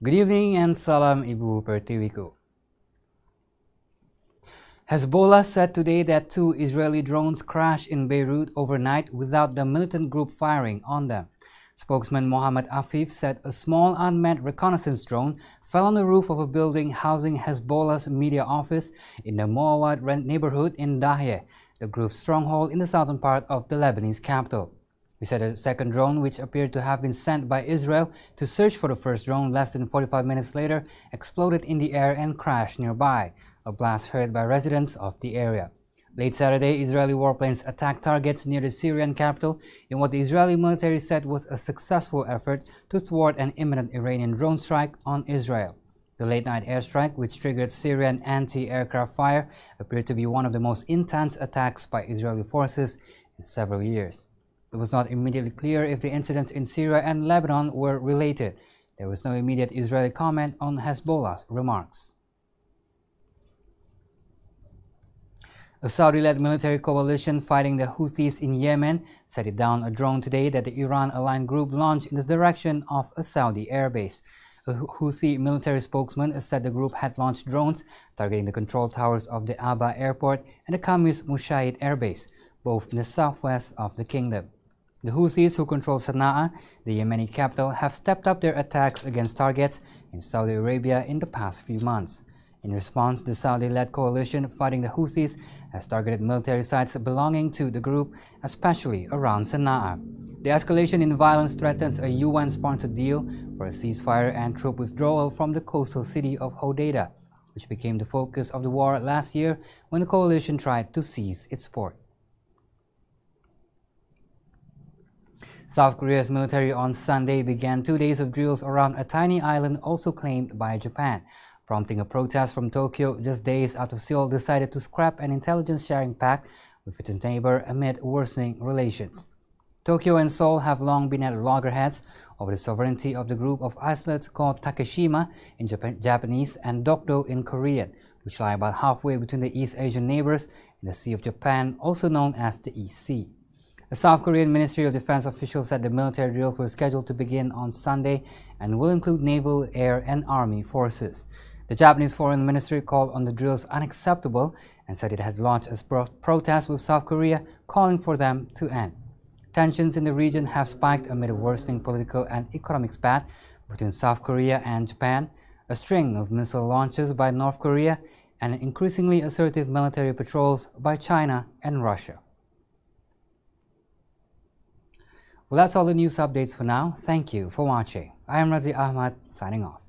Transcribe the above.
Good evening and salam Ibu Pertiwiku. Hezbollah said today that 2 Israeli drones crashed in Beirut overnight without the militant group firing on them. Spokesman Mohammed Afif said a small unmanned reconnaissance drone fell on the roof of a building housing Hezbollah's media office in the Moawad neighborhood in Dahye, the group's stronghold in the southern part of the Lebanese capital. He said a second drone, which appeared to have been sent by Israel to search for the first drone less than 45 minutes later, exploded in the air and crashed nearby, a blast heard by residents of the area. Late Saturday, Israeli warplanes attacked targets near the Syrian capital in what the Israeli military said was a successful effort to thwart an imminent Iranian drone strike on Israel. The late-night airstrike, which triggered Syrian anti-aircraft fire, appeared to be one of the most intense attacks by Israeli forces in several years. It was not immediately clear if the incidents in Syria and Lebanon were related. There was no immediate Israeli comment on Hezbollah's remarks. A Saudi-led military coalition fighting the Houthis in Yemen set it down a drone today that the Iran-aligned group launched in the direction of a Saudi airbase. A Houthi military spokesman said the group had launched drones targeting the control towers of the Aba airport and the Khamis Mushayid airbase, both in the southwest of the kingdom. The Houthis, who control Sana'a, the Yemeni capital, have stepped up their attacks against targets in Saudi Arabia in the past few months. In response, the Saudi-led coalition fighting the Houthis has targeted military sites belonging to the group, especially around Sana'a. The escalation in violence threatens a UN-sponsored deal for a ceasefire and troop withdrawal from the coastal city of Hodeidah, which became the focus of the war last year when the coalition tried to seize its port. South Korea's military on Sunday began 2 days of drills around a tiny island also claimed by Japan, prompting a protest from Tokyo just days after Seoul decided to scrap an intelligence-sharing pact with its neighbor amid worsening relations. Tokyo and Seoul have long been at loggerheads over the sovereignty of the group of islets called Takeshima in Japanese and Dokdo in Korean, which lie about halfway between the East Asian neighbors and the Sea of Japan, also known as the East Sea. The South Korean Ministry of Defense officials said the military drills were scheduled to begin on Sunday and will include naval, air, and army forces. The Japanese Foreign Ministry called on the drills unacceptable and said it had launched a protest with South Korea calling for them to end. Tensions in the region have spiked amid a worsening political and economic spat between South Korea and Japan, a string of missile launches by North Korea, and increasingly assertive military patrols by China and Russia. Well, that's all the news updates for now. Thank you for watching. I am Razi Ahmad, signing off.